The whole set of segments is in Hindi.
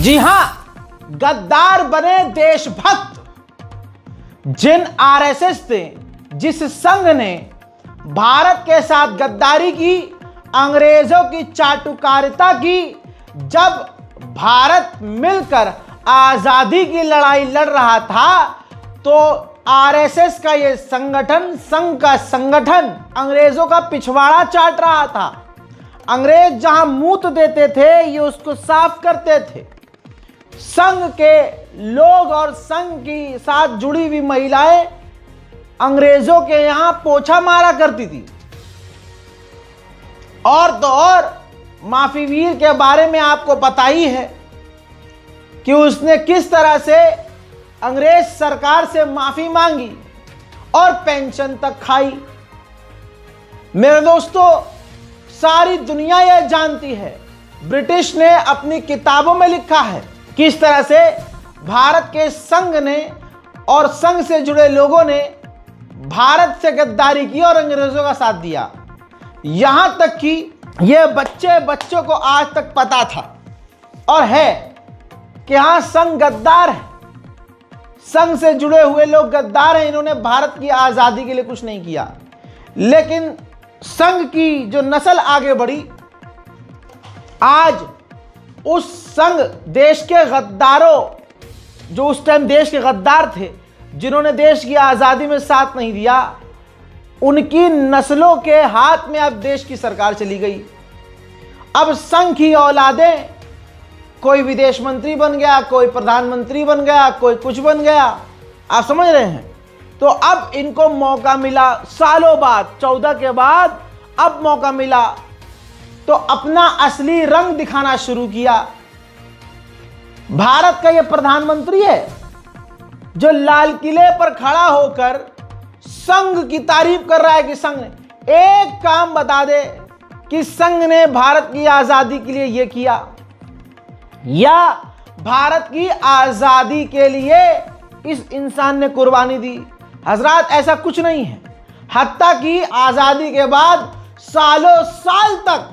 जी हां, गद्दार बने देशभक्त। जिन आरएसएस ने, जिस संघ ने भारत के साथ गद्दारी की, अंग्रेजों की चाटुकारिता की, जब भारत मिलकर आजादी की लड़ाई लड़ रहा था तो आरएसएस का ये संगठन, संघ का संगठन अंग्रेजों का पिछवाड़ा चाट रहा था। अंग्रेज जहां मूत देते थे ये उसको साफ करते थे। संघ के लोग और संघ की साथ जुड़ी हुई महिलाएं अंग्रेजों के यहां पोछा मारा करती थी। और तो और माफी वीर के बारे में आपको पता ही है कि उसने किस तरह से अंग्रेज सरकार से माफी मांगी और पेंशन तक खाई। मेरे दोस्तों, सारी दुनिया यह जानती है, ब्रिटिश ने अपनी किताबों में लिखा है किस तरह से भारत के संघ ने और संघ से जुड़े लोगों ने भारत से गद्दारी की और अंग्रेजों का साथ दिया। यहां तक कि यह बच्चों को आज तक पता था और है कि हां, संघ गद्दार है, संघ से जुड़े हुए लोग गद्दार हैं। इन्होंने भारत की आजादी के लिए कुछ नहीं किया। लेकिन संघ की जो नस्ल आगे बढ़ी, आज उस संघ देश के गद्दारों, जो उस टाइम देश के गद्दार थे, जिन्होंने देश की आजादी में साथ नहीं दिया, उनकी नस्लों के हाथ में अब देश की सरकार चली गई। अब संघ की औलादें, कोई विदेश मंत्री बन गया, कोई प्रधानमंत्री बन गया, कोई कुछ बन गया। आप समझ रहे हैं? तो अब इनको मौका मिला सालों बाद, 14 के बाद अब मौका मिला तो अपना असली रंग दिखाना शुरू किया। भारत का यह प्रधानमंत्री है जो लाल किले पर खड़ा होकर संघ की तारीफ कर रहा है कि संघ ने एक काम बता दे कि संघ ने भारत की आजादी के लिए यह किया या भारत की आजादी के लिए इस इंसान ने कुर्बानी दी। हजरात, ऐसा कुछ नहीं है। हत्ता कि आजादी के बाद सालों साल तक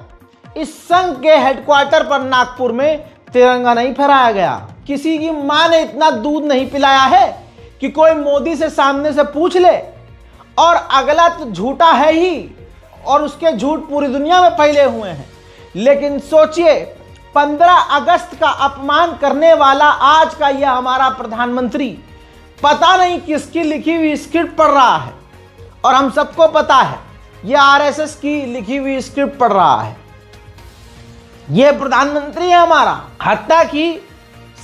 इस संघ के हेडक्वार्टर पर नागपुर में तिरंगा नहीं फहराया गया। किसी की मां ने इतना दूध नहीं पिलाया है कि कोई मोदी से सामने से पूछ ले। और अगला तो झूठा है ही, और उसके झूठ पूरी दुनिया में फैले हुए हैं। लेकिन सोचिए, 15 अगस्त का अपमान करने वाला आज का यह हमारा प्रधानमंत्री पता नहीं किसकी लिखी हुई स्क्रिप्ट पढ़ रहा है। और हम सबको पता है यह आरएसएस की लिखी हुई स्क्रिप्ट पढ़ रहा है। यह प्रधानमंत्री है हमारा। हत्या कि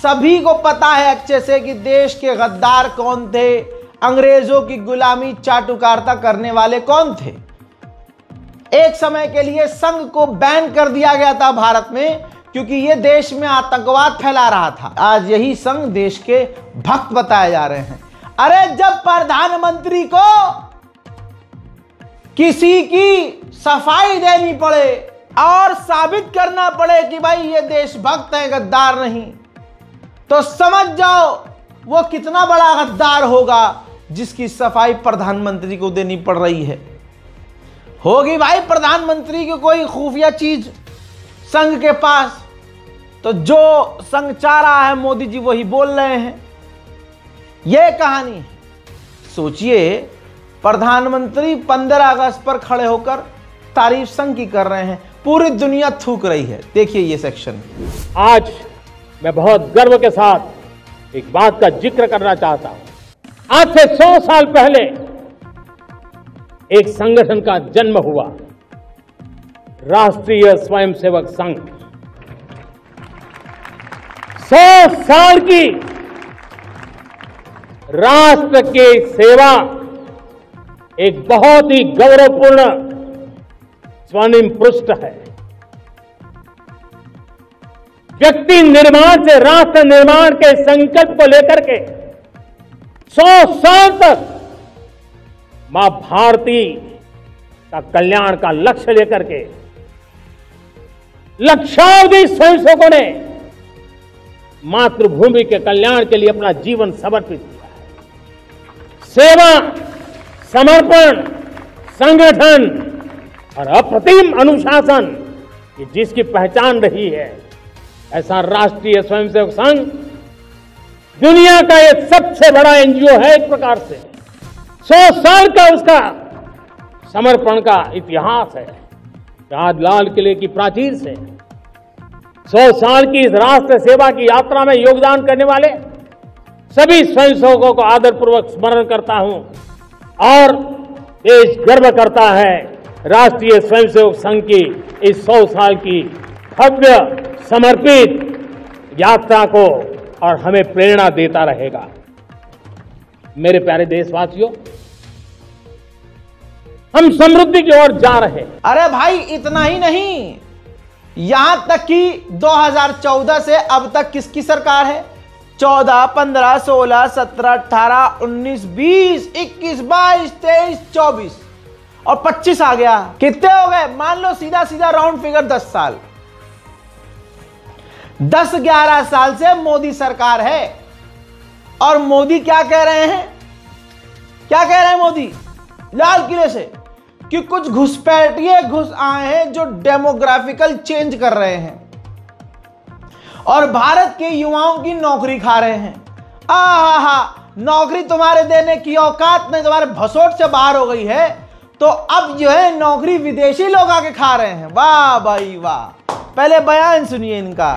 सभी को पता है अच्छे से कि देश के गद्दार कौन थे, अंग्रेजों की गुलामी चाटुकारिता करने वाले कौन थे। एक समय के लिए संघ को बैन कर दिया गया था भारत में, क्योंकि यह देश में आतंकवाद फैला रहा था। आज यही संघ देश के भक्त बताए जा रहे हैं। अरे, जब प्रधानमंत्री को किसी की सफाई देनी पड़े और साबित करना पड़े कि भाई ये देशभक्त है, गद्दार नहीं, तो समझ जाओ वो कितना बड़ा गद्दार होगा जिसकी सफाई प्रधानमंत्री को देनी पड़ रही है। होगी भाई प्रधानमंत्री की कोई खुफिया चीज संघ के पास, तो जो संघ चाह रहा है मोदी जी वही बोल रहे हैं। यह कहानी है। सोचिए, प्रधानमंत्री 15 अगस्त पर खड़े होकर तारीफ संघ की कर रहे हैं, पूरी दुनिया थूक रही है। देखिए ये सेक्शन। आज मैं बहुत गर्व के साथ एक बात का जिक्र करना चाहता हूं। आज से 100 साल पहले एक संगठन का जन्म हुआ, राष्ट्रीय स्वयंसेवक संघ। 100 साल की राष्ट्र की सेवा एक बहुत ही गौरवपूर्ण स्वर्णिम पृष्ठ है। व्यक्ति निर्माण से राष्ट्र निर्माण के संकल्प को लेकर के 100 साल तक मां भारती का कल्याण का लक्ष्य लेकर के लक्षावधि स्वयंसेवकों ने मातृभूमि के कल्याण के लिए अपना जीवन समर्पित किया है। सेवा, समर्पण, संगठन और अप्रतिम अनुशासन, ये जिसकी पहचान रही है, ऐसा राष्ट्रीय स्वयंसेवक संघ दुनिया का ये सबसे बड़ा एनजीओ है। एक प्रकार से 100 साल का उसका समर्पण का इतिहास है। आज लाल किले की प्राचीर से 100 साल की इस राष्ट्र सेवा की यात्रा में योगदान करने वाले सभी स्वयंसेवकों को आदरपूर्वक स्मरण करता हूं और देश गर्व करता है राष्ट्रीय स्वयंसेवक संघ की इस 100 साल की भव्य समर्पित यात्रा को, और हमें प्रेरणा देता रहेगा। मेरे प्यारे देशवासियों, हम समृद्धि की ओर जा रहे हैं। अरे भाई, इतना ही नहीं, यहां तक कि 2014 से अब तक किसकी सरकार है? 14, 15, 16, 17, 18, 19, 20, 21, 22, 23, 24 और 25 आ गया। कितने हो गए? मान लो सीधा सीधा राउंड फिगर 10 साल। 10-11 साल से मोदी सरकार है। और मोदी क्या कह रहे हैं? क्या कह रहे हैं मोदी लाल किले से? कि कुछ घुसपैठिए घुस आए हैं जो डेमोग्राफिकल चेंज कर रहे हैं और भारत के युवाओं की नौकरी खा रहे हैं। नौकरी तुम्हारे देने की औकात नहीं, तुम्हारे भसोट से बाहर हो गई है, तो अब जो है नौकरी विदेशी लोग आके खा रहे हैं। वाह भाई वाह। पहले बयान सुनिए इनका।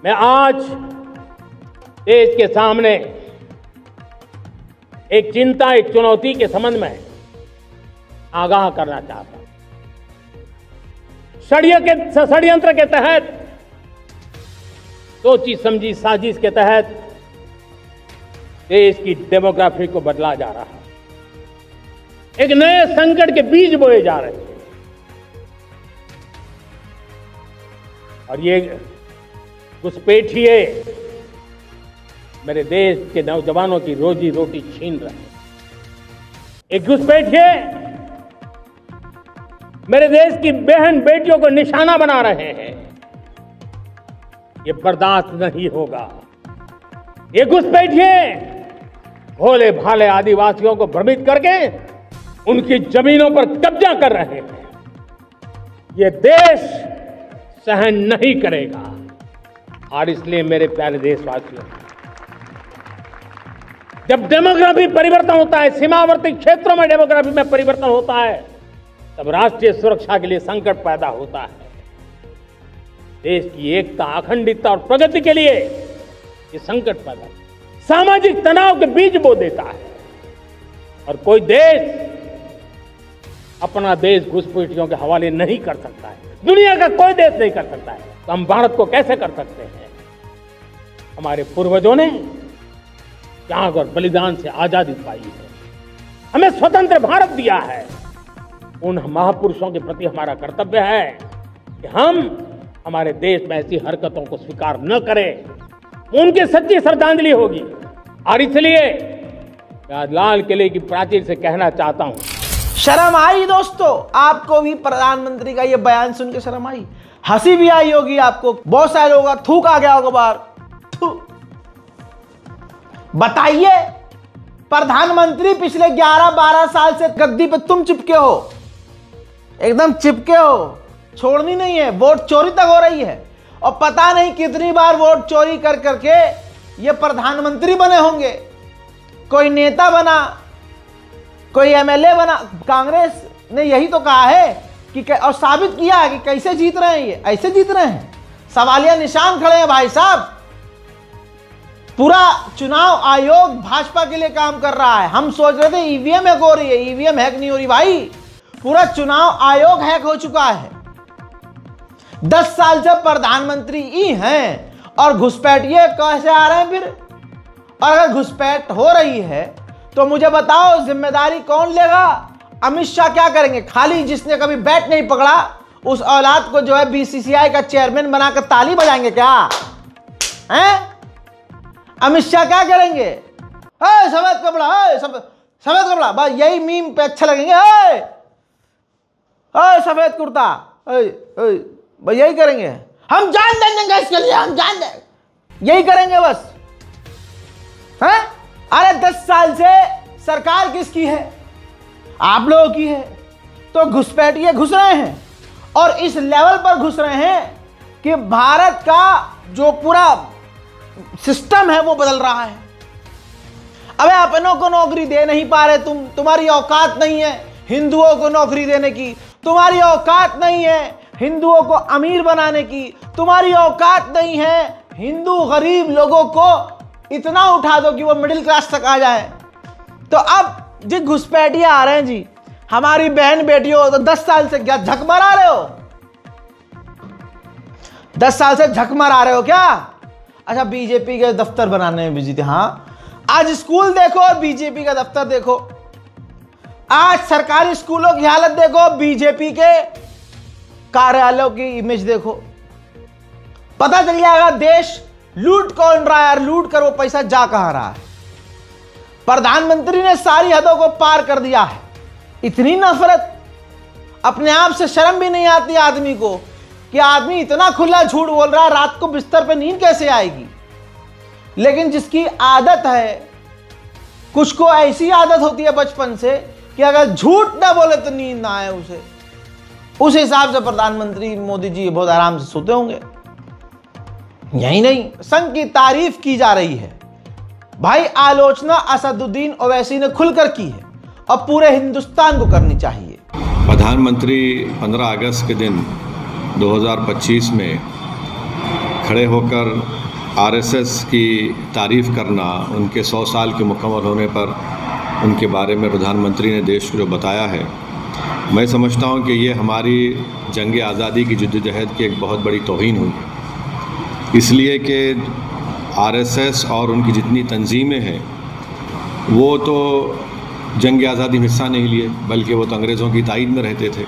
मैं आज देश के सामने एक चिंता, एक चुनौती के संबंध में आगाह करना चाहता हूं। षड्यंत्र के तहत, सोची समझी साजिश के तहत देश की डेमोग्राफी को बदला जा रहा है। एक नए संकट के बीज बोए जा रहे हैं और ये घुसपैठिए मेरे देश के नौजवानों की रोजी रोटी छीन रहे हैं। एक घुसपैठिए मेरे देश की बहन बेटियों को निशाना बना रहे हैं। ये बर्दाश्त नहीं होगा। ये घुसपैठिए भोले भाले आदिवासियों को भ्रमित करके उनकी जमीनों पर कब्जा कर रहे हैं। ये देश सहन नहीं करेगा। और इसलिए मेरे प्यारे देशवासियों, जब डेमोग्राफी परिवर्तन होता है, सीमावर्ती क्षेत्रों में डेमोग्राफी में परिवर्तन होता है, तब राष्ट्रीय सुरक्षा के लिए संकट पैदा होता है। देश की एकता, अखंडता और प्रगति के लिए ये संकट पैदा, सामाजिक तनाव के बीज बो देता है। और कोई देश अपना देश घुसपैठियों के हवाले नहीं कर सकता है। दुनिया का कोई देश नहीं कर सकता है, तो हम भारत को कैसे कर सकते हैं? हमारे पूर्वजों ने त्याग और बलिदान से आजादी पाई है, हमें स्वतंत्र भारत दिया है। उन महापुरुषों के प्रति हमारा कर्तव्य है कि हम हमारे देश में ऐसी हरकतों को स्वीकार न करें। उनकी सच्ची श्रद्धांजलि होगी। और इसलिए मैं लाल किले की प्राचीर से कहना चाहता हूं, शर्म आई दोस्तों? आपको भी प्रधानमंत्री का ये बयान सुन के शर्म आई? हंसी भी आई होगी आपको, बहुत सारे लोगों का थूक आ गया होगा बाहर। बताइए, प्रधानमंत्री पिछले 11-12 साल से गद्दी पे तुम चिपके हो, एकदम चिपके हो, छोड़नी नहीं है। वोट चोरी तक हो रही है और पता नहीं कितनी बार वोट चोरी कर करके ये प्रधानमंत्री बने होंगे। कोई नेता बना, कोई एमएलए बना। कांग्रेस ने यही तो कहा है कि और साबित किया है कि कैसे जीत रहे हैं। ये ऐसे जीत रहे हैं, सवालिया निशान खड़े हैं भाई साहब। पूरा चुनाव आयोग भाजपा के लिए काम कर रहा है। हम सोच रहे थे ईवीएम हैक हो रही है, ईवीएम हैक नहीं हो रही भाई, पूरा चुनाव आयोग हैक हो चुका है। 10 साल से प्रधानमंत्री ही हैं और घुसपैठिए कैसे आ रहे हैं फिर? और अगर घुसपैठ हो रही है तो मुझे बताओ जिम्मेदारी कौन लेगा? अमित शाह क्या करेंगे? खाली जिसने कभी बैट नहीं पकड़ा उस औलाद को जो है बीसीसीआई का चेयरमैन बनाकर ताली बजाएंगे क्या? हैं? अमित शाह क्या करेंगे? सफेद कपड़ा, सफेद कपड़ा, बस यही मीम पे अच्छा लगेंगे। सफेद कुर्ता, बस यही करेंगे। हम जान देंगे इसके लिए, हम जान देंगे, यही करेंगे बस। हैं? अरे 10 साल से सरकार किसकी है? आप लोगों की है। तो घुसपैठिए घुस रहे हैं और इस लेवल पर घुस रहे हैं कि भारत का जो पूरा सिस्टम है वो बदल रहा है। अबे अपनों को नौकरी दे नहीं पा रहे तुम, तुम्हारी औकात नहीं है हिंदुओं को नौकरी देने की, तुम्हारी औकात नहीं है हिंदुओं को अमीर बनाने की, तुम्हारी औकात नहीं है हिंदू गरीब लोगों को इतना उठा दो कि वो मिडिल क्लास तक आ जाए। तो अब जी घुसपैठिए आ रहे हैं जी, हमारी बहन बेटियों तो 10 साल से क्या झक मरा रहे हो? 10 साल से झक मरा रहे हो क्या? अच्छा बीजेपी के दफ्तर बनाने में बिजी थे। हाँ आज स्कूल देखो और बीजेपी का दफ्तर देखो, आज सरकारी स्कूलों की हालत देखो, बीजेपी के कार्यालयों की इमेज देखो, पता चल जाएगा देश लूट कौन रहा है, लूट कर वो पैसा जा कहां रहा है। प्रधानमंत्री ने सारी हदों को पार कर दिया है। इतनी नफरत, अपने आप से शर्म भी नहीं आती आदमी को कि आदमी इतना खुला झूठ बोल रहा है, रात को बिस्तर पे नींद कैसे आएगी। लेकिन जिसकी आदत है, कुछ को ऐसी आदत होती है बचपन से कि अगर झूठ ना बोले तो नींद ना आए उसे, उस हिसाब से प्रधानमंत्री मोदी जी बहुत आराम से सोते होंगे। यही नहीं, संघ की तारीफ की जा रही है भाई, आलोचना असदुद्दीन ओवैसी ने खुलकर की है और पूरे हिंदुस्तान को करनी चाहिए। प्रधानमंत्री 15 अगस्त के दिन 2025 में खड़े होकर आरएसएस की तारीफ करना, उनके 100 साल के मुकम्मल होने पर उनके बारे में प्रधानमंत्री ने देश को जो बताया है, मैं समझता हूं कि ये हमारी जंग आज़ादी की जद्दोजहद की एक बहुत बड़ी तौहीन हुई, इसलिए कि आरएसएस और उनकी जितनी तंजीमें हैं वो तो जंग आज़ादी में हिस्सा नहीं लिए, बल्कि वो तो अंग्रेज़ों की ताईद में रहते थे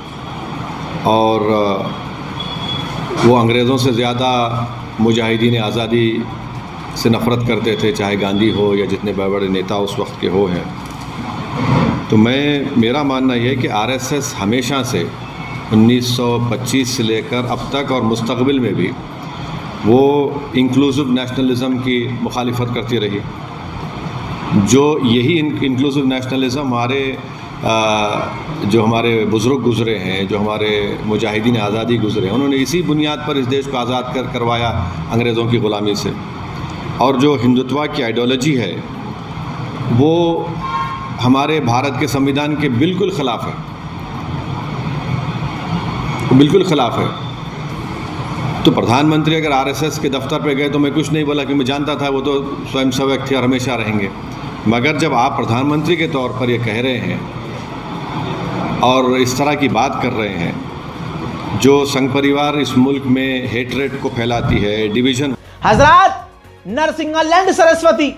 और वो अंग्रेज़ों से ज़्यादा मुजाहिदीन आज़ादी से नफ़रत करते थे, चाहे गांधी हो या जितने बड़े बड़े नेता उस वक्त के हो हैं। तो मेरा मानना यह है कि आरएसएस हमेशा से 1925 से लेकर अब तक और मुस्तक़बिल में भी वो इंक्लूसिव नेशनलिज़म की मुखालिफत करती रही। जो यही इंक्लूसिव नेशनलिज़म जो हमारे बुज़ुर्ग गुज़रे हैं, जो हमारे मुजाहिदीन आज़ादी गुज़रे हैं, उन्होंने इसी बुनियाद पर इस देश को आज़ाद करवाया अंग्रेज़ों की ग़ुलामी से। और जो हिंदुत्व की आइडियोलॉजी है वो हमारे भारत के संविधान के बिल्कुल ख़िलाफ़ है, बिल्कुल ख़िलाफ़ है। तो प्रधानमंत्री अगर आरएसएस के दफ्तर पे गए तो मैं कुछ नहीं बोला कि मैं जानता था वो तो स्वयंसेवक थे और हमेशा रहेंगे, मगर जब आप प्रधानमंत्री के तौर पर ये कह रहे हैं और इस तरह की बात कर रहे हैं जो संघ परिवार इस मुल्क में हेटरेट को फैलाती है, डिवीज़न। हजरात, नरसिंहालैंड सरस्वती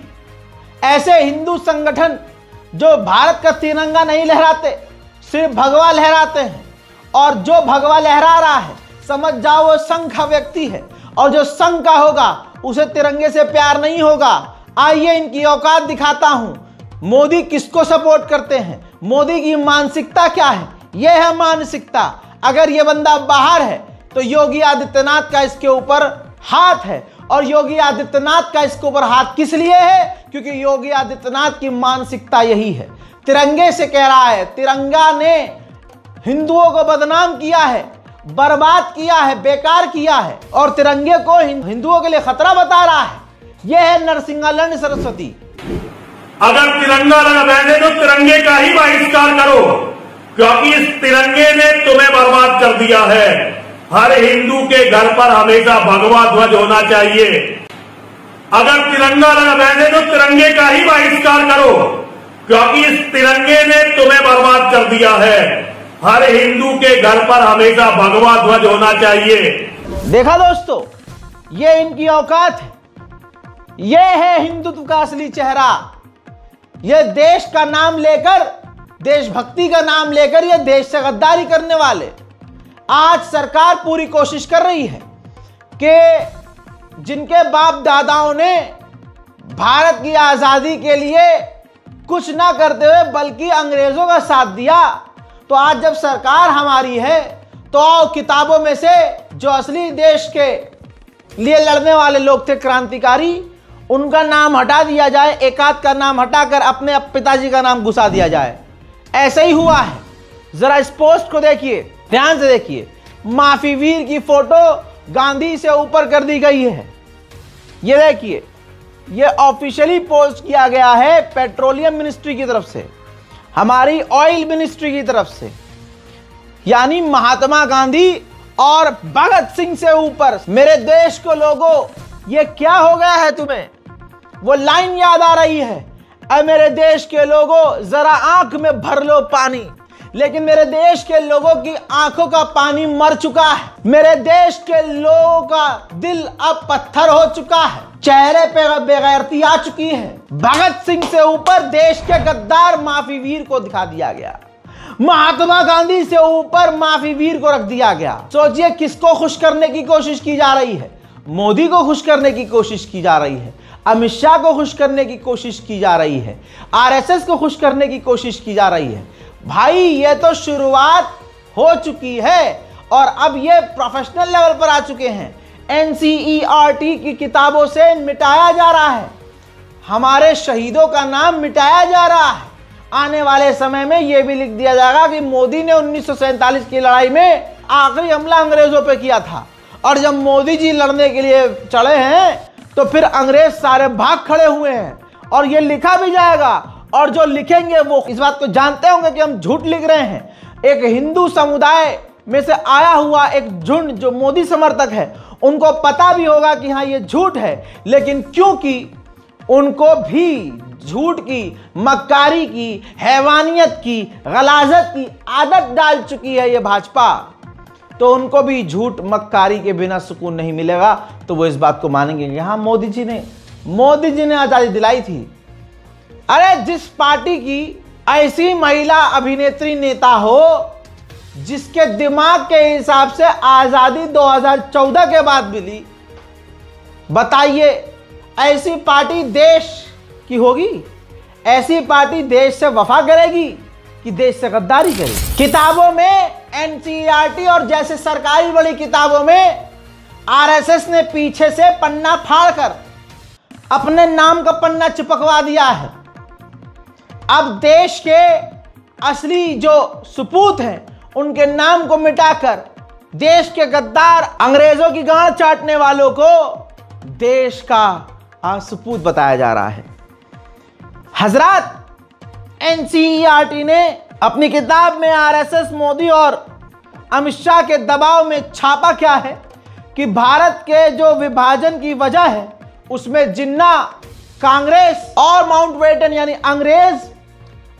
ऐसे हिंदू संगठन जो भारत का तिरंगा नहीं लहराते, सिर्फ भगवा लहराते हैं, और जो भगवा लहरा रहा है समझ जाओ वो संघ का व्यक्ति है, और जो संघ का होगा उसे तिरंगे से प्यार नहीं होगा। आइए इनकी औकात दिखाता हूं, मोदी किसको सपोर्ट करते हैं, मोदी की मानसिकता क्या है। यह है मानसिकता। अगर यह बंदा बाहर है तो योगी आदित्यनाथ का इसके ऊपर हाथ है, और योगी आदित्यनाथ का इसके ऊपर हाथ किस लिए है? क्योंकि योगी आदित्यनाथ की मानसिकता यही है। तिरंगे से कह रहा है, तिरंगा ने हिंदुओं को बदनाम किया है, बर्बाद किया है, बेकार किया है, और तिरंगे को हिंदुओं के लिए खतरा बता रहा है। यह है नरसिंहालैंड सरस्वती। अगर तिरंगा लगा बैठे तो तिरंगे का ही बहिष्कार करो, क्योंकि इस तिरंगे ने तुम्हें बर्बाद कर दिया है। हर हिंदू के घर पर हमेशा भगवा ध्वज होना चाहिए। अगर तिरंगा लगा बैठे तो तिरंगे का ही बहिष्कार करो, क्योंकि इस तिरंगे ने तुम्हें बर्बाद कर दिया है। हर हिंदू के घर पर हमेशा भगवा ध्वज होना चाहिए। देखा दोस्तों, ये इनकी औकात है, ये है हिंदुत्व का असली चेहरा। ये देश का नाम लेकर, देशभक्ति का नाम लेकर ये देश से गद्दारी करने वाले। आज सरकार पूरी कोशिश कर रही है कि जिनके बाप दादाओं ने भारत की आजादी के लिए कुछ ना करते हुए बल्कि अंग्रेजों का साथ दिया, तो आज जब सरकार हमारी है तो आओ किताबों में से जो असली देश के लिए लड़ने वाले लोग थे, क्रांतिकारी, उनका नाम हटा दिया जाए, एकाध का नाम हटाकर अपने पिताजी का नाम घुसा दिया जाए। ऐसा ही हुआ है। जरा इस पोस्ट को देखिए, ध्यान से देखिए। माफी वीर की फोटो गांधी से ऊपर कर दी गई है। ये देखिए, ये ऑफिशियली पोस्ट किया गया है पेट्रोलियम मिनिस्ट्री की तरफ से, हमारी ऑयल मिनिस्ट्री की तरफ से, यानी महात्मा गांधी और भगत सिंह से ऊपर। मेरे देश को लोगों, ये क्या हो गया है तुम्हें? वो लाइन याद आ रही है, अरे मेरे देश के लोगों जरा आंख में भर लो पानी। लेकिन मेरे देश के लोगों की आंखों का पानी मर चुका है। मेरे देश के लोगों का दिल अब पत्थर हो चुका है, चेहरे पे बेगैरती आ चुकी है। भगत सिंह से ऊपर देश के गद्दार माफी वीर को दिखा दिया गया, महात्मा गांधी से ऊपर माफी वीर को रख दिया गया। सोचिए किसको खुश करने की कोशिश की जा रही है? मोदी को खुश करने की कोशिश की जा रही है, अमित शाह को खुश करने की कोशिश की जा रही है, आरएसएस को खुश करने की कोशिश की जा रही है। भाई ये तो शुरुआत हो चुकी है और अब ये प्रोफेशनल लेवल पर आ चुके हैं। एनसीईआरटी की किताबों से मिटाया जा रहा है, हमारे शहीदों का नाम मिटाया जा रहा है। आने वाले समय में यह भी लिख दिया जाएगा कि मोदी ने 1947 की लड़ाई में आखिरी हमला अंग्रेजों पे किया था, और जब मोदी जी लड़ने के लिए चढ़े हैं तो फिर अंग्रेज सारे भाग खड़े हुए हैं। और ये लिखा भी जाएगा, और जो लिखेंगे वो इस बात को जानते होंगे कि हम झूठ लिख रहे हैं। एक हिंदू समुदाय में से आया हुआ एक झुंड जो मोदी समर्थक है, उनको पता भी होगा कि हाँ ये झूठ है, लेकिन क्योंकि उनको भी झूठ की, मक्कारी की, हैवानियत की, गलाजत की आदत डाल चुकी है ये भाजपा, तो उनको भी झूठ मक्कारी के बिना सुकून नहीं मिलेगा। तो वो इस बात को मानेंगे कि हाँ मोदी जी ने आजादी दिलाई थी। अरे जिस पार्टी की ऐसी महिला अभिनेत्री नेता हो जिसके दिमाग के हिसाब से आजादी 2014 के बाद मिली, बताइए ऐसी पार्टी देश की होगी? ऐसी पार्टी देश से वफा करेगी कि देश से गद्दारी करेगी? किताबों में एनसीईआरटी और जैसे सरकारी बड़ी किताबों में आरएसएस ने पीछे से पन्ना फाड़कर अपने नाम का पन्ना चिपकवा दिया है। अब देश के असली जो सपूत हैं उनके नाम को मिटाकर देश के गद्दार अंग्रेजों की गांड चाटने वालों को देश का सपूत बताया जा रहा है। हजरात, एनसीईआरटी ने अपनी किताब में आरएसएस, मोदी और अमित शाह के दबाव में छापा क्या है कि भारत के जो विभाजन की वजह है उसमें जिन्ना, कांग्रेस और माउंटबेटन यानी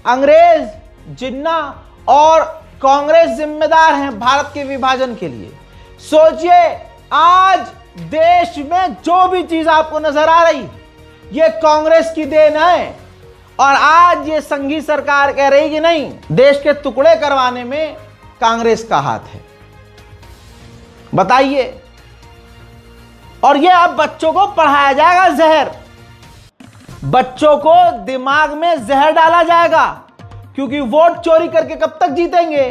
अंग्रेज, जिन्ना और कांग्रेस जिम्मेदार हैं भारत के विभाजन के लिए। सोचिए आज देश में जो भी चीज आपको नजर आ रही ये कांग्रेस की देन है, और आज ये संघी सरकार कह रही कि नहीं, देश के टुकड़े करवाने में कांग्रेस का हाथ है। बताइए। और ये अब बच्चों को पढ़ाया जाएगा जहर, बच्चों को दिमाग में जहर डाला जाएगा, क्योंकि वोट चोरी करके कब तक जीतेंगे?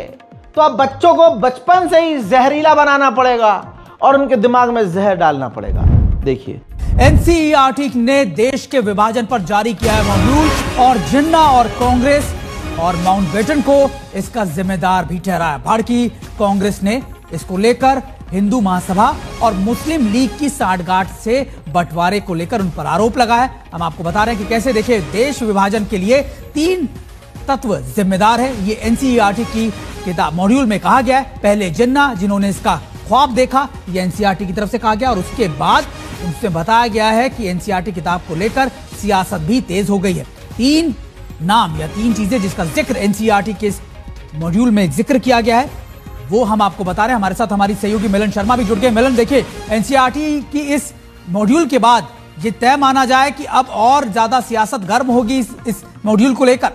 तो अब बच्चों को बचपन से ही जहरीला बनाना पड़ेगा और उनके दिमाग में जहर डालना पड़ेगा। देखिए, एनसीईआरटी ने देश के विभाजन पर जारी किया है मॉड्यूल, और जिन्ना और कांग्रेस और माउंटबेटन को इसका जिम्मेदार भी ठहराया। भारतीय कांग्रेस ने इसको लेकर हिंदू महासभा और मुस्लिम लीग की साठगांठ से बंटवारे को लेकर उन पर आरोप लगा है। हम आपको बता रहे हैं कि कैसे, देखिए, देश विभाजन के लिए 3 तत्व जिम्मेदार है। ये एनसीईआरटी की किताब मॉड्यूल में कहा गया है। पहले जिन्ना, जिन्होंने इसका ख्वाब देखा, ये एनसीईआरटी की तरफ से कहा गया, और उसके बाद उनसे बताया गया है कि एनसीईआरटी किताब को लेकर सियासत भी तेज हो गई है। 3 नाम या 3 चीजें जिसका जिक्र एनसीईआरटी के इस मॉड्यूल में जिक्र किया गया है, वो हम आपको बता रहे हैं। हमारे साथ हमारी सहयोगी मिलन शर्मा भी जुड़ गए। मिलन, देखिए, एनसीईआरटी की इस मॉड्यूल के बाद ये तय माना जाए कि अब और ज्यादा सियासत गर्म होगी इस मॉड्यूल को लेकर।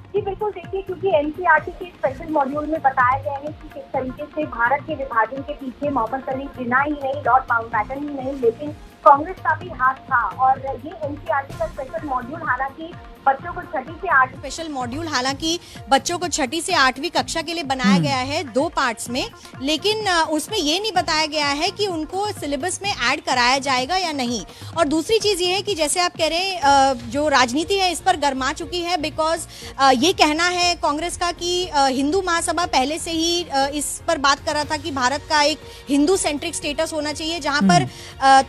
जी बिल्कुल, देखिए, क्योंकि एनसीईआरटी के स्पेशल मॉड्यूल में बताया गया है कि किस तरीके से भारत के विभाजन के पीछे मोहम्मद अली जिन्ना ही नहीं, लॉर्ड माउंटबेटन ही नहीं, लेकिन कांग्रेस का भी हाथ था और ये एनसीईआरटी का स्पेशल मॉड्यूल हालांकि बच्चों को 6ठी से 8वीं स्पेशल मॉड्यूल हालांकि बच्चों को 6ठी से 8वीं कक्षा के लिए बनाया गया है 2 पार्ट्स में, लेकिन उसमें ये नहीं बताया गया है कि उनको सिलेबस में ऐड कराया जाएगा या नहीं। और दूसरी चीज ये है कि जैसे आप कह रहे हैं जो राजनीति है इस पर गर्मा चुकी है, बिकॉज ये कहना है कांग्रेस का कि हिंदू महासभा पहले से ही इस पर बात कर रहा था कि भारत का एक हिंदू सेंट्रिक स्टेटस होना चाहिए, जहां पर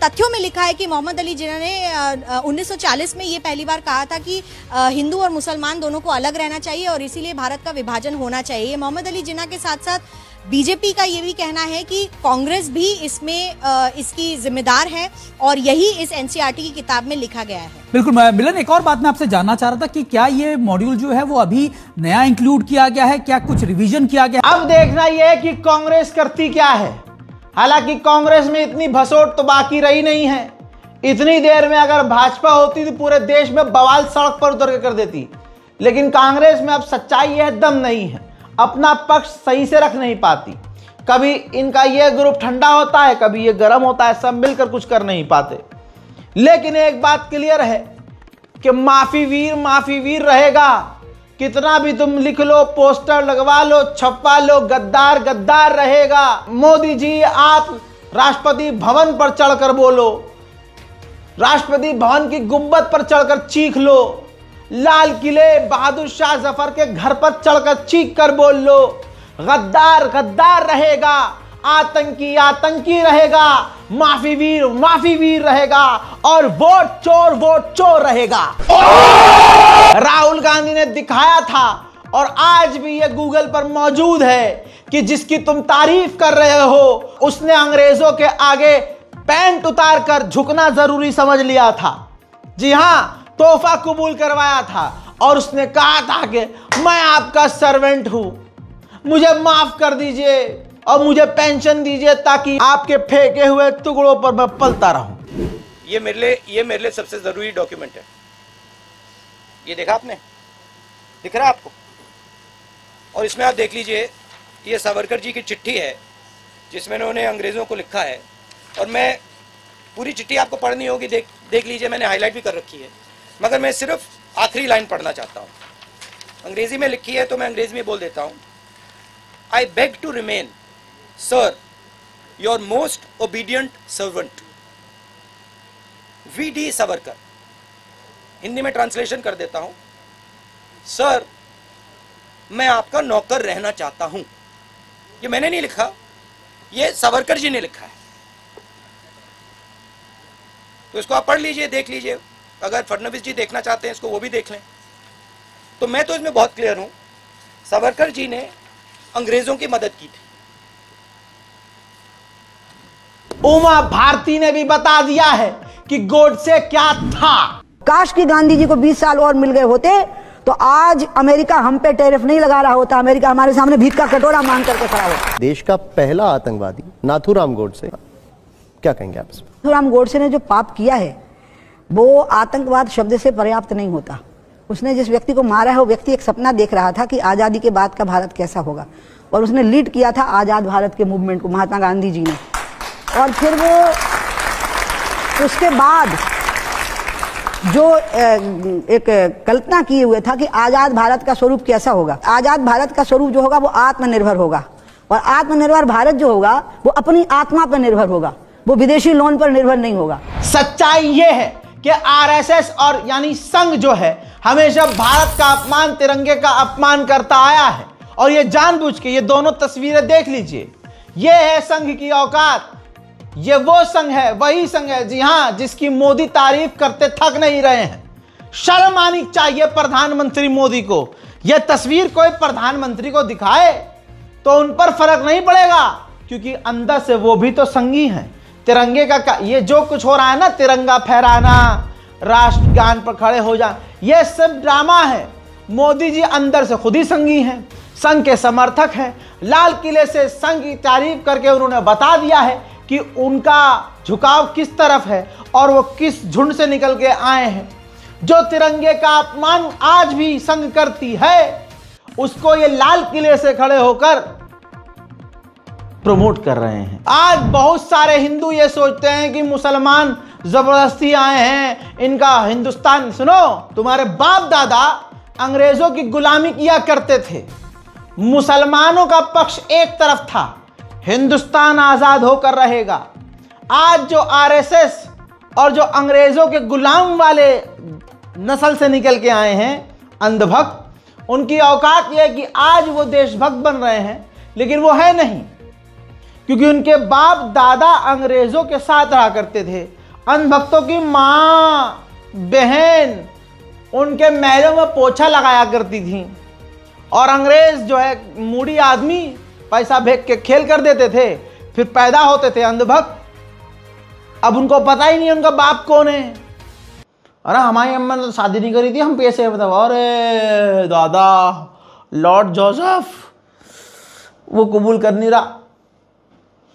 तथ्यों में लिखा है कि मोहम्मद अली जिन्ना ने 1940 में ये पहली बार कहा था कि हिंदू और मुसलमान दोनों को अलग रहना चाहिए और इसीलिए भारत का विभाजन होना चाहिए। मोहम्मद अली जिन्ना के साथ साथ बीजेपी का ये भी कहना है कि कांग्रेस भी इसमें इसकी जिम्मेदार है और यही इस एनसीईआरटी की किताब में लिखा गया है। बिल्कुल मिलन, एक और बात मैं आपसे जानना चाह रहा था कि क्या ये मॉड्यूल जो है वो अभी नया इंक्लूड किया गया है, क्या कुछ रिवीजन किया गया? अब देखना यह है कि कांग्रेस करती क्या है। हालांकि कांग्रेस में इतनी भसोट तो बाकी रही नहीं है। इतनी देर में अगर भाजपा होती तो पूरे देश में बवाल सड़क पर उतर के कर देती, लेकिन कांग्रेस में अब सच्चाई है, दम नहीं है, अपना पक्ष सही से रख नहीं पाती। कभी इनका ये ग्रुप ठंडा होता है, कभी ये गर्म होता है, सब मिलकर कुछ कर नहीं पाते। लेकिन एक बात क्लियर है कि माफी वीर रहेगा। कितना भी तुम लिख लो, पोस्टर लगवा लो, छपवा लो, गद्दार गद्दार रहेगा। मोदी जी, आप राष्ट्रपति भवन पर चढ़कर बोलो, राष्ट्रपति भवन की गुंबद पर चढ़कर चीख लो, लाल किले बहादुर शाह जफर के घर पर चढ़कर चीख कर बोल लो, गद्दार गद्दार रहेगा, आतंकी रहेगा, माफी वीर रहेगा और वोट चोर रहेगा। राहुल गांधी ने दिखाया था और आज भी ये गूगल पर मौजूद है कि जिसकी तुम तारीफ कर रहे हो उसने अंग्रेजों के आगे पैंट उतार कर झुकना जरूरी समझ लिया था। जी हां, तोहफा कबूल करवाया था और उसने कहा था कि मैं आपका सर्वेंट हूं, मुझे माफ कर दीजिए और मुझे पेंशन दीजिए ताकि आपके फेंके हुए टुकड़ों पर मैं पलता रहूं। ये मेरे लिए सबसे जरूरी डॉक्यूमेंट है। ये देखा आपने, दिख रहा है आपको? और इसमें आप देख लीजिए, ये सावरकर जी की चिट्ठी है जिसमें उन्होंने अंग्रेजों को लिखा है। और मैं पूरी चिट्ठी आपको पढ़नी होगी, देख लीजिए, मैंने हाईलाइट भी कर रखी है, मगर मैं सिर्फ आखिरी लाइन पढ़ना चाहता हूँ। अंग्रेजी में लिखी है तो मैं अंग्रेजी में बोल देता हूँ। I beg to remain sir your most obedient servant V D. Savarkar. Hindi में ट्रांसलेशन कर देता हूँ, सर मैं आपका नौकर रहना चाहता हूँ। ये मैंने नहीं लिखा, ये सावरकर जी ने लिखा है। तो इसको आप पढ़ लीजिए, देख लीजिए। अगर फडणवीस जी देखना चाहते हैं इसको, वो भी देख लें। तो मैं तो इसमें बहुत क्लियर हूं, सावरकर जी ने अंग्रेजों की मदद की थी। उमा भारती ने भी बता दिया है कि गोडसे क्या था। काश की गांधी जी को 20 साल और मिल गए होते तो आज अमेरिका हम पे टैरिफ नहीं लगा रहा होता, अमेरिका हमारे सामने भीख का कटोरा मांग करके खड़ा होता। देश का पहला आतंकवादी नाथूराम गोडसे, क्या कहेंगे आप? नाथूराम गोडसे ने जो पाप किया है वो आतंकवाद शब्द से पर्याप्त नहीं होता। उसने जिस व्यक्ति को मारा है वो व्यक्ति एक सपना देख रहा था कि आज़ादी के बाद का भारत कैसा होगा, और उसने लीड किया था आज़ाद भारत के मूवमेंट को, महात्मा गांधी जी ने। और फिर वो उसके बाद जो एक कल्पना किए हुए था कि आज़ाद भारत का स्वरूप कैसा होगा। आज़ाद भारत का स्वरूप जो होगा वो आत्मनिर्भर होगा, और आत्मनिर्भर भारत जो होगा वो अपनी आत्मा पर निर्भर होगा, वो विदेशी लोन पर निर्भर नहीं होगा। सच्चाई ये है कि आरएसएस और यानी संघ जो है हमेशा भारत का अपमान, तिरंगे का अपमान करता आया है, और ये जानबूझ के। ये दोनों तस्वीरें देख लीजिए, ये है संघ की औकात। ये वो संघ है, वही संघ है, जी हां, जिसकी मोदी तारीफ करते थक नहीं रहे हैं। शर्म आनी चाहिए प्रधानमंत्री मोदी को। यह तस्वीर कोई प्रधानमंत्री को दिखाए तो उन पर फर्क नहीं पड़ेगा, क्योंकि अंदर से वो भी तो संघी हैं। तिरंगे का ये जो कुछ हो रहा है ना, तिरंगा फहराना, राष्ट्रगान पर खड़े हो जाना, ये सब ड्रामा है। मोदी जी अंदर से खुद ही संघी हैं, संघ के समर्थक हैं। लाल किले से संघ की तारीफ करके उन्होंने बता दिया है कि उनका झुकाव किस तरफ है और वो किस झुंड से निकल के आए हैं। जो तिरंगे का अपमान आज भी संघ करती है, उसको ये लाल किले से खड़े होकर प्रमोट कर रहे हैं। आज बहुत सारे हिंदू ये सोचते हैं कि मुसलमान जबरदस्ती आए हैं, इनका हिंदुस्तान, सुनो, तुम्हारे बाप दादा अंग्रेजों की गुलामी किया करते थे, मुसलमानों का पक्ष एक तरफ था, हिंदुस्तान आजाद होकर रहेगा। आज जो आरएसएस और जो अंग्रेजों के गुलाम वाले नस्ल से निकल के आए हैं अंधभक्त, उनकी औकात यह है कि आज वो देशभक्त बन रहे हैं, लेकिन वो है नहीं, क्योंकि उनके बाप दादा अंग्रेजों के साथ रहा करते थे। अंधभक्तों की माँ बहन उनके महलों में पोछा लगाया करती थी, और अंग्रेज जो है मूडी आदमी पैसा भेज के खेल कर देते थे, फिर पैदा होते थे अंधभक्त। अब उनको पता ही नहीं उनका बाप कौन है। अरे हमारी अम्मा ने तो शादी नहीं करी थी, हम पैसे बताओ, अरे दादा लॉर्ड जोसेफ वो कबूल कर नहीं रहा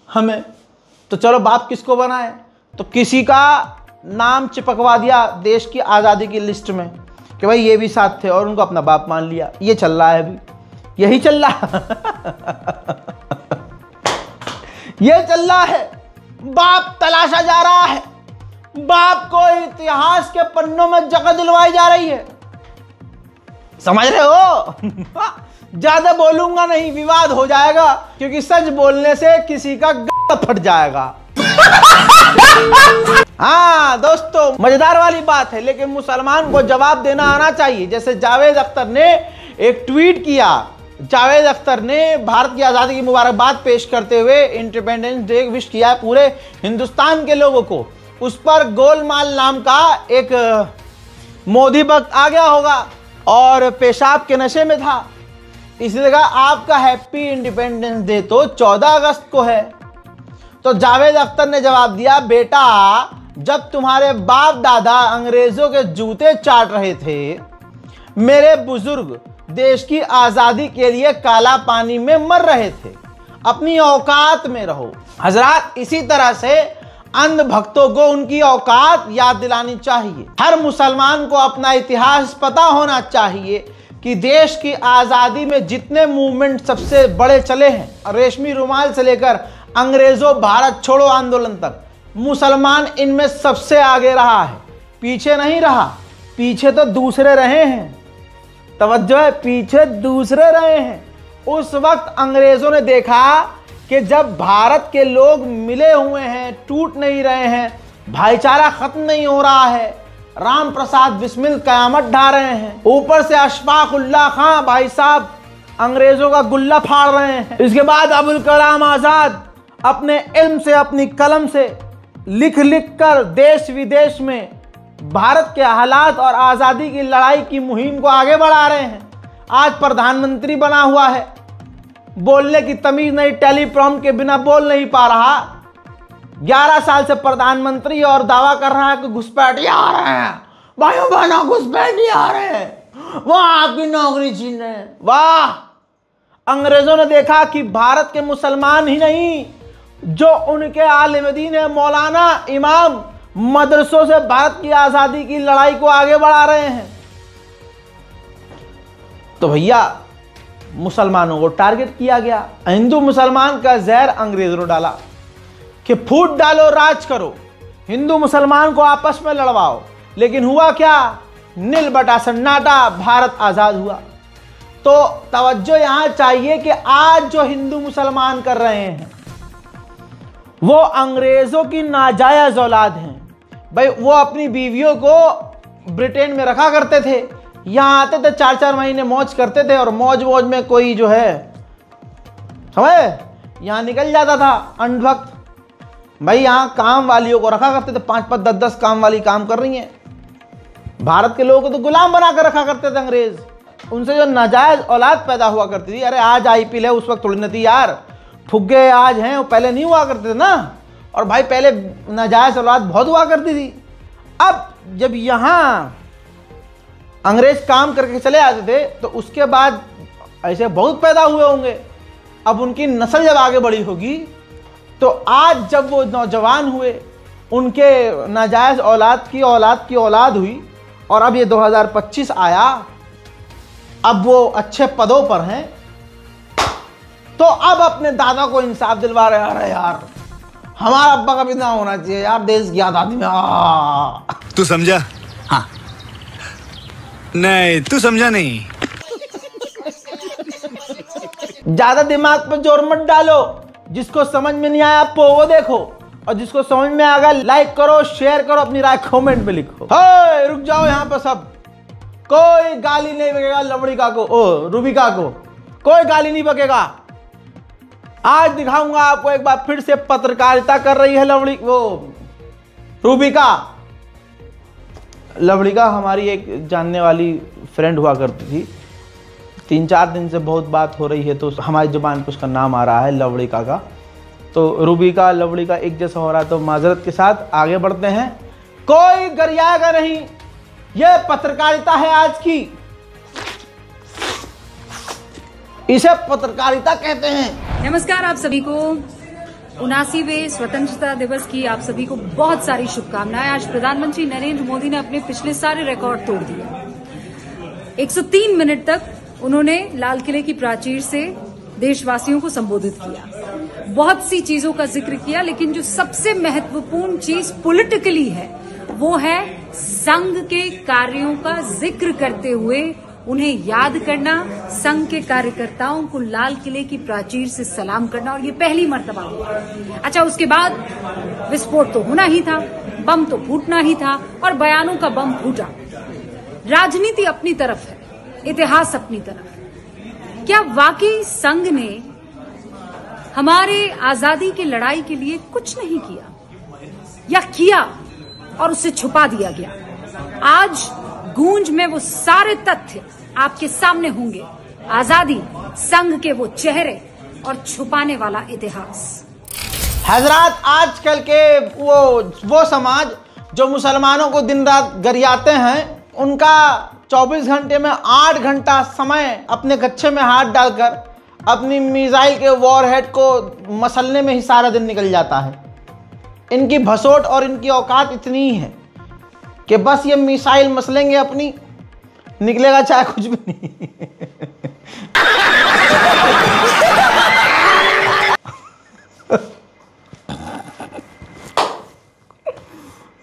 हमें, तो चलो बाप किसको बनाए, तो किसी का नाम चिपकवा दिया देश की आज़ादी की लिस्ट में कि भाई ये भी साथ थे, और उनको अपना बाप मान लिया। ये चल रहा है अभी, यही चल रहा ये चल रहा है। बाप तलाशा जा रहा है, बाप को इतिहास के पन्नों में जगह दिलवाई जा रही है, समझ रहे हो? ज्यादा बोलूंगा नहीं, विवाद हो जाएगा, क्योंकि सच बोलने से किसी का गला फट जाएगा। हाँ दोस्तों, मजेदार वाली बात है, लेकिन मुसलमान को जवाब देना आना चाहिए। जैसे जावेद अख्तर ने एक ट्वीट किया, जावेद अख्तर ने भारत की आज़ादी की मुबारकबाद पेश करते हुए इंडिपेंडेंस डे विश किया है पूरे हिंदुस्तान के लोगों को। उस पर गोलमाल नाम का एक मोदी भक्त आ गया होगा और पेशाब के नशे में था, इसलिए कहा आपका हैप्पी इंडिपेंडेंस डे तो 14 अगस्त को है। तो जावेद अख्तर ने जवाब दिया, बेटा जब तुम्हारे बाप दादा अंग्रेजों के जूते चाट रहे थे, मेरे बुजुर्ग देश की आज़ादी के लिए काला पानी में मर रहे थे, अपनी औकात में रहो। हजरात, इसी तरह से अंध भक्तों को उनकी औकात याद दिलानी चाहिए। हर मुसलमान को अपना इतिहास पता होना चाहिए कि देश की आज़ादी में जितने मूवमेंट सबसे बड़े चले हैं, रेशमी रुमाल से लेकर अंग्रेजों भारत छोड़ो आंदोलन तक, मुसलमान इनमें सबसे आगे रहा है, पीछे नहीं रहा। पीछे तो दूसरे रहे हैं, तवज्जो है, पीछे दूसरे रहे हैं। उस वक्त अंग्रेजों ने देखा कि जब भारत के लोग मिले हुए हैं, टूट नहीं रहे हैं, भाईचारा खत्म नहीं हो रहा है, राम प्रसाद बिस्मिल कयामत ढा रहे हैं, ऊपर से अशफाक उल्लाह खां भाई साहब अंग्रेजों का गुल्ला फाड़ रहे हैं, इसके बाद अबुल कलाम आजाद अपने इल्म से, अपनी कलम से लिख लिख कर देश विदेश में भारत के हालात और आज़ादी की लड़ाई की मुहिम को आगे बढ़ा रहे हैं। आज प्रधानमंत्री बना हुआ है, बोलने की तमीज नहीं, टेलीप्रॉम्प्ट के बिना बोल नहीं पा रहा, 11 साल से प्रधानमंत्री और दावा कर रहा है कि घुसपैठिए आ रहे हैं, भाइयों बहनों घुसपैठिए आ रहे हैं, वह आपकी नौकरी छीन रहे हैं। वाह, अंग्रेजों ने देखा कि भारत के मुसलमान ही नहीं, जो उनके आलिम दीन है, मौलाना, इमाम, मदरसों से भारत की आज़ादी की लड़ाई को आगे बढ़ा रहे हैं, तो भैया मुसलमानों को टारगेट किया गया। हिंदू मुसलमान का जहर अंग्रेजों ने डाला कि फूट डालो, राज करो, हिंदू मुसलमान को आपस में लड़वाओ। लेकिन हुआ क्या? नील बटा सन्नाटा, भारत आज़ाद हुआ। तो तवज्जो यहां चाहिए कि आज जो हिंदू मुसलमान कर रहे हैं वो अंग्रेजों की नाजायज औलाद हैं। भाई वो अपनी बीवियों को ब्रिटेन में रखा करते थे, यहाँ आते थे 4-4 महीने मौज करते थे, और मौज मौज में कोई जो है समझे यहाँ निकल जाता था अंधभक्त। भाई यहाँ काम वालियों को रखा करते थे, 5-5, 10-10 काम वाली काम कर रही हैं। भारत के लोगों को तो गुलाम बना कर रखा करते थे अंग्रेज, उनसे जो नाजायज औलाद पैदा हुआ करती थी। अरे आज आईपीएल है, उस वक्त थोड़ी न थी यार, फुग्गे आज हैं, वो पहले नहीं हुआ करते थे ना। और भाई पहले नाजायज औलाद बहुत हुआ करती थी। अब जब यहाँ अंग्रेज काम करके चले आते थे तो उसके बाद ऐसे बहुत पैदा हुए होंगे। अब उनकी नस्ल जब आगे बढ़ी होगी तो आज जब वो नौजवान हुए, उनके नाजायज औलाद की औलाद हुई, और अब ये 2025 आया, अब वो अच्छे पदों पर हैं, तो अब अपने दादा को इंसाफ दिलवा रहे। अरे यार, हमारा अब्बा का भी ना होना चाहिए यार, देश की आजादी में। तू समझा? हाँ। नहीं, तू समझा नहीं। ज्यादा दिमाग पर जोर मत डालो, जिसको समझ में नहीं आया वो देखो, और जिसको समझ में आ गया लाइक करो, शेयर करो, अपनी राय कमेंट में लिखो। हे रुक जाओ यहाँ पर सब, कोई गाली नहीं बकेगा लवड़िका को, ओ रूबिका को कोई गाली नहीं बकेगा। आज दिखाऊंगा आपको एक बार फिर से पत्रकारिता कर रही है रूबिका। लवड़िका हमारी एक जानने वाली फ्रेंड हुआ करती थी, 3-4 दिन से बहुत बात हो रही है, तो हमारी जुबान पर उसका नाम आ रहा है लवड़िका का। तो रूबिका लवड़िका एक जैसा हो रहा है, तो माजरत के साथ आगे बढ़ते हैं। कोई गरियाएगा नहीं, यह पत्रकारिता है आज की, इसे पत्रकारिता कहते हैं। नमस्कार, आप सभी को 79वें स्वतंत्रता दिवस की आप सभी को बहुत सारी शुभकामनाएं। आज प्रधानमंत्री नरेंद्र मोदी ने अपने पिछले सारे रिकॉर्ड तोड़ दिए। 103 मिनट तक उन्होंने लाल किले की प्राचीर से देशवासियों को संबोधित किया, बहुत सी चीजों का जिक्र किया, लेकिन जो सबसे महत्वपूर्ण चीज पॉलिटिकली है वो है संघ के कार्यों का जिक्र करते हुए उन्हें याद करना, संघ के कार्यकर्ताओं को लाल किले की प्राचीर से सलाम करना, और ये पहली मर्तबा हुआ। अच्छा, उसके बाद विस्फोट तो होना ही था, बम तो फूटना ही था, और बयानों का बम फूटा। राजनीति अपनी तरफ है, इतिहास अपनी तरफ है। क्या वाकई संघ ने हमारे आजादी की लड़ाई के लिए कुछ नहीं किया, या किया और उसे छुपा दिया गया? आज गूंज में वो सारे तथ्य आपके सामने होंगे, आजादी, संघ के वो चेहरे और छुपाने वाला इतिहास। हजरात, आजकल के वो समाज जो मुसलमानों को दिन रात गरियाते हैं, उनका 24 घंटे में 8 घंटा समय अपने कच्छे में हाथ डालकर अपनी मिसाइल के वॉरहेड को मसलने में ही सारा दिन निकल जाता है। इनकी भसोट और इनकी औकात इतनी ही है कि बस ये मिसाइल मसलेंगे अपनी, निकलेगा चाहे कुछ भी नहीं।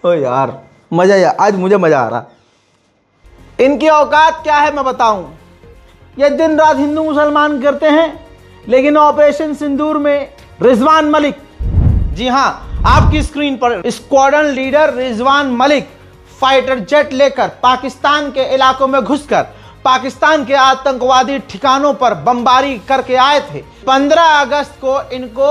ओ यार, मजा यार, आज मुझे मजा आ रहा। इनकी औकात क्या है मैं बताऊं। ये दिन रात हिंदू मुसलमान करते हैं, लेकिन ऑपरेशन सिंदूर में रिजवान मलिक, जी हां, आपकी स्क्रीन पर squadron leader Rizwan Malik fighter jet लेकर पाकिस्तान के इलाकों में घुसकर पाकिस्तान के आतंकवादी ठिकानों पर बमबारी करके आए थे। 15 अगस्त को इनको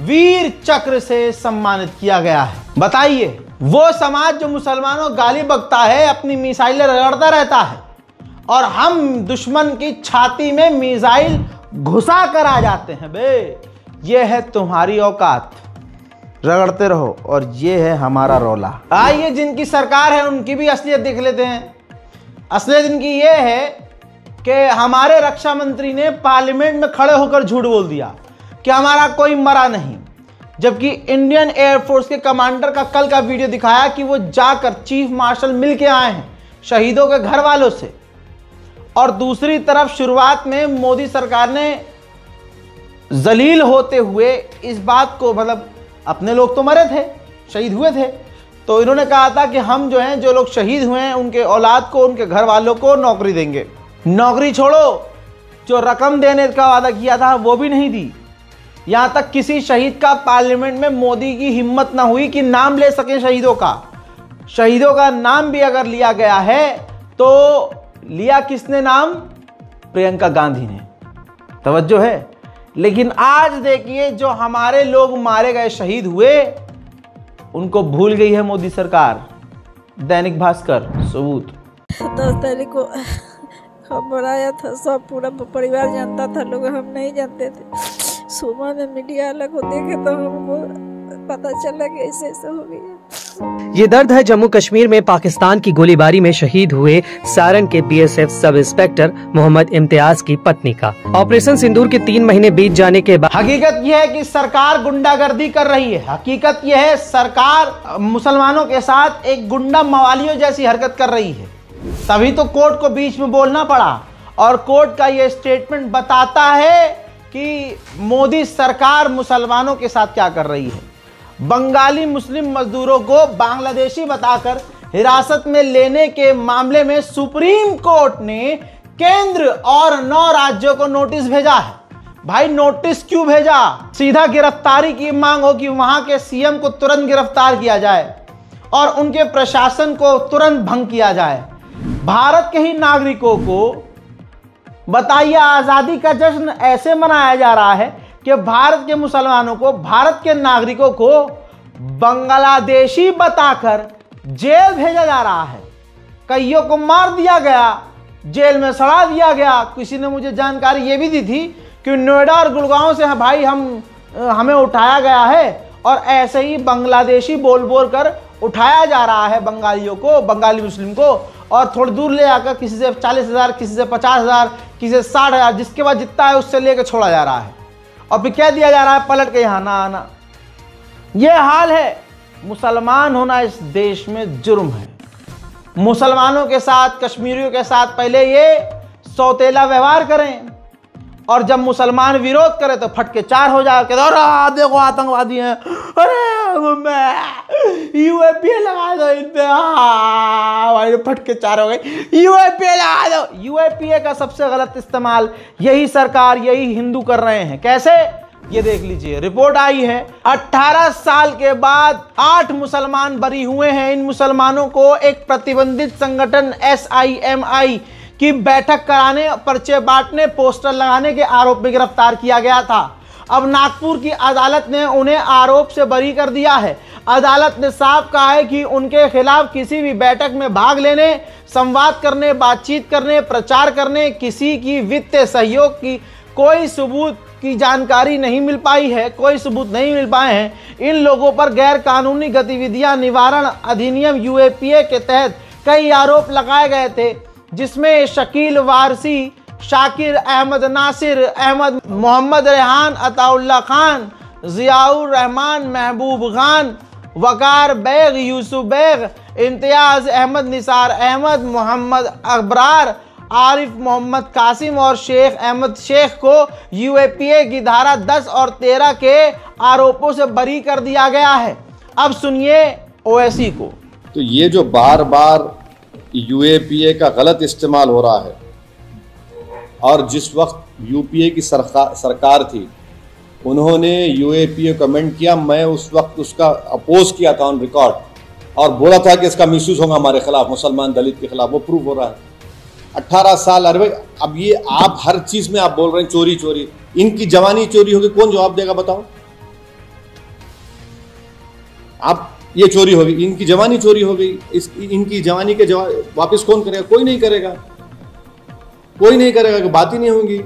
वीर चक्र से सम्मानित किया गया है। बताइए, वो समाज जो मुसलमानों गाली बकता है, अपनी मिसाइलें रगड़ता रहता है, और हम दुश्मन की छाती में मिसाइल घुसा कर आ जाते हैं। बे, ये है तुम्हारी औकात, रगड़ते रहो, और ये है हमारा रौला। आइए, जिनकी सरकार है उनकी भी असलियत देख लेते हैं। असलियत इनकी ये है कि हमारे रक्षा मंत्री ने पार्लियामेंट में खड़े होकर झूठ बोल दिया कि हमारा कोई मरा नहीं, जबकि इंडियन एयरफोर्स के कमांडर का कल का वीडियो दिखाया कि वो जाकर चीफ मार्शल मिल के आए हैं शहीदों के घर वालों से। और दूसरी तरफ शुरुआत में मोदी सरकार ने जलील होते हुए इस बात को, मतलब अपने लोग तो मरे थे, शहीद हुए थे, तो इन्होंने कहा था कि हम जो हैं, जो लोग शहीद हुए हैं उनके औलाद को, उनके घर वालों को नौकरी देंगे। नौकरी छोड़ो, जो रकम देने का वादा किया था वो भी नहीं दी। यहां तक किसी शहीद का पार्लियामेंट में मोदी की हिम्मत ना हुई कि नाम ले सके शहीदों का। शहीदों का नाम भी अगर लिया गया है तो लिया किसने नाम? प्रियंका गांधी ने। तवज्जो है। लेकिन आज देखिए, जो हमारे लोग मारे गए, शहीद हुए, उनको भूल गई है मोदी सरकार। दैनिक भास्कर सबूत। 10 तारीख को खबर आया था, सब पूरा परिवार जानता था, लोग हम नहीं जानते थे। सुबह में मीडिया वाला को देखे तो हमको पता चला कि ऐसे ऐसे हो गया। ये दर्द है जम्मू कश्मीर में पाकिस्तान की गोलीबारी में शहीद हुए सारण के BSF sub inspector Mohammad Imtiaz की पत्नी का। ऑपरेशन सिंदूर के 3 महीने बीत जाने के बाद हकीकत यह है कि सरकार गुंडागर्दी कर रही है। हकीकत यह है, सरकार मुसलमानों के साथ एक गुंडा मवालियों जैसी हरकत कर रही है। तभी तो कोर्ट को बीच में बोलना पड़ा, और कोर्ट का यह स्टेटमेंट बताता है कि मोदी सरकार मुसलमानों के साथ क्या कर रही है। बंगाली मुस्लिम मजदूरों को बांग्लादेशी बताकर हिरासत में लेने के मामले में सुप्रीम कोर्ट ने केंद्र और 9 राज्यों को नोटिस भेजा है। भाई नोटिस क्यों भेजा? सीधा गिरफ्तारी की मांग हो कि वहां के सीएम को तुरंत गिरफ्तार किया जाए और उनके प्रशासन को तुरंत भंग किया जाए। भारत के ही नागरिकों को बताइए, आजादी का जश्न ऐसे मनाया जा रहा है कि भारत के मुसलमानों को, भारत के नागरिकों को बांग्लादेशी बताकर जेल भेजा जा रहा है। कईयों को मार दिया गया, जेल में सड़ा दिया गया। किसी ने मुझे जानकारी ये भी दी थी कि नोएडा और गुड़गांव से भाई हमें उठाया गया है और ऐसे ही बांग्लादेशी बोल बोल कर उठाया जा रहा है बंगालियों को, बंगाली मुस्लिम को, और थोड़ी दूर ले आकर किसी से 40,000, किसी से 50,000, किसी से 60,000, जिसके बाद जितना है उससे लेकर छोड़ा जा रहा है और फिर कह दिया जा रहा है पलट के यहाँ ना आना। यह हाल है। मुसलमान होना इस देश में जुर्म है। मुसलमानों के साथ, कश्मीरियों के साथ पहले ये सौतेला व्यवहार करें और जब मुसलमान विरोध करे तो फटके 4 हो जाए कि देखो आतंकवादी हैं, अरे यूएपीए लगा दो इन पे, भाई फटके 4 हो गए, यूएपीए लगा दो। यूएपीए का सबसे गलत इस्तेमाल यही सरकार, यही हिंदू कर रहे हैं। कैसे? ये देख लीजिए, रिपोर्ट आई है 18 साल के बाद 8 मुसलमान बरी हुए हैं। इन मुसलमानों को एक प्रतिबंधित संगठन SIMI की बैठक कराने, पर्चे बांटने, पोस्टर लगाने के आरोप में गिरफ्तार किया गया था। अब नागपुर की अदालत ने उन्हें आरोप से बरी कर दिया है। अदालत ने साफ कहा है कि उनके खिलाफ किसी भी बैठक में भाग लेने, संवाद करने, बातचीत करने, प्रचार करने, किसी की वित्तीय सहयोग की कोई सबूत की जानकारी नहीं मिल पाई है, कोई सबूत नहीं मिल पाए हैं। इन लोगों पर गैर कानूनी गतिविधियां निवारण अधिनियम UAPA के तहत कई आरोप लगाए गए थे, जिसमें शकील वारसी, शाकिर अहमद, नासिर अहमद, मोहम्मद रेहान, अताउल्ला खान, जियाउर रहमान, महबूब खान, वकार बेग, यूसुफ बेग, इम्तियाज अहमद, निसार अहमद, मोहम्मद अबरार, आरिफ मोहम्मद कासिम और शेख अहमद शेख को UAPA की धारा 10 और 13 के आरोपों से बरी कर दिया गया है। अब सुनिए OSC को। तो ये जो बार बार UAPA का गलत इस्तेमाल हो रहा है, और जिस वक्त UPA की सरकार थी उन्होंने UAPA कमेंट किया, मैं उस वक्त उसका अपोज किया था ऑन रिकॉर्ड और बोला था कि इसका मिसयूज होगा हमारे खिलाफ, मुसलमान दलित के खिलाफ। वो प्रूव हो रहा है। 18 साल। अरे भाई, अब ये आप हर चीज में आप बोल रहे हैं चोरी चोरी, इनकी जवानी चोरी होगी, कौन जवाब देगा बताओ? आप ये चोरी होगी, इनकी जवानी चोरी हो गई, इनकी जवानी के वापस कौन करेगा? कोई नहीं करेगा, कोई नहीं करेगा, कि बात ही नहीं होगी।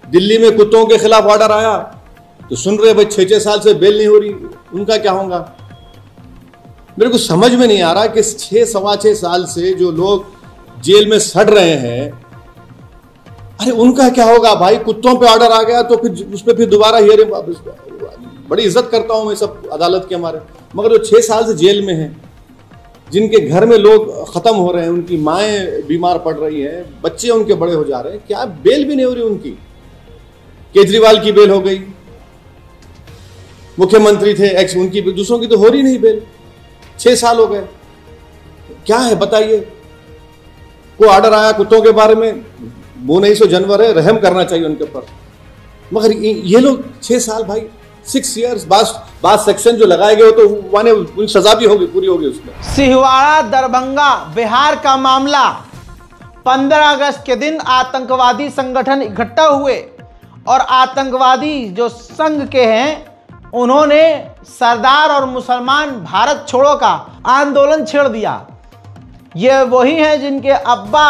दिल्ली में कुत्तों के खिलाफ ऑर्डर आया तो सुन रहे भाई 6-6 साल से बेल नहीं हो रही, उनका क्या होगा? मेरे को समझ में नहीं आ रहा कि 6-6.25 साल से जो लोग जेल में सड़ रहे हैं, अरे उनका क्या होगा भाई? कुत्तों पे ऑर्डर आ गया तो फिर उस पर फिर दोबारा हियरिंग। बड़ी इज्जत करता हूं मैं सब अदालत के हमारे, मगर जो 6 साल से जेल में हैं, जिनके घर में लोग खत्म हो रहे हैं, उनकी माएँ बीमार पड़ रही हैं, बच्चे उनके बड़े हो जा रहे हैं, क्या बेल भी नहीं हो रही उनकी? केजरीवाल की बेल हो गई, मुख्यमंत्री थे एक्स, उनकी, दूसरों की तो हो रही नहीं बेल। 6 साल हो गए, क्या है बताइए? को ऑर्डर आया कुत्तों के बारे में, वो नहीं सो जानवर है, रहम करना चाहिए उनके ऊपर, मगर ये लोग 6 साल भाई, 6 ईयर्स बाद सेक्शन जो लगाए गए हो तो माने सजा भी होगी, पूरी होगी उसमें। सिहवाड़ा दरभंगा बिहार का मामला। 15 अगस्त के दिन आतंकवादी संगठन इकट्ठा हुए और आतंकवादी जो संघ के हैं उन्होंने सरदार और मुसलमान भारत छोड़ो का आंदोलन छेड़ दिया। ये वही हैं जिनके अब्बा,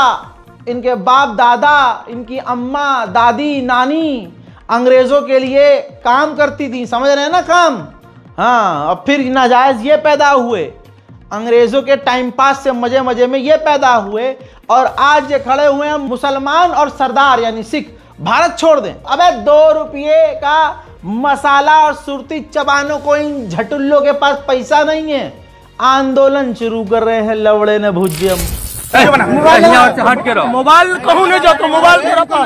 इनके बाप दादा, इनकी अम्मा, दादी, नानी अंग्रेजों के लिए काम करती थी, समझ रहे हैं ना काम? हाँ, और फिर नाजायज ये पैदा हुए, अंग्रेजों के टाइम पास से मजे मजे में ये पैदा हुए, और आज ये खड़े हुए हैं मुसलमान और सरदार यानी सिख भारत छोड़ दें। अबे 2 रुपये का मसाला और सुरती चबानों को इन झटुल्लों के पास पैसा नहीं है, आंदोलन शुरू कर रहे हैं लवड़े ने भुज्यम। मोबाइल हट के रहो, मोबाइल कहूँ नहीं जाओ तो मोबाइल के रखो,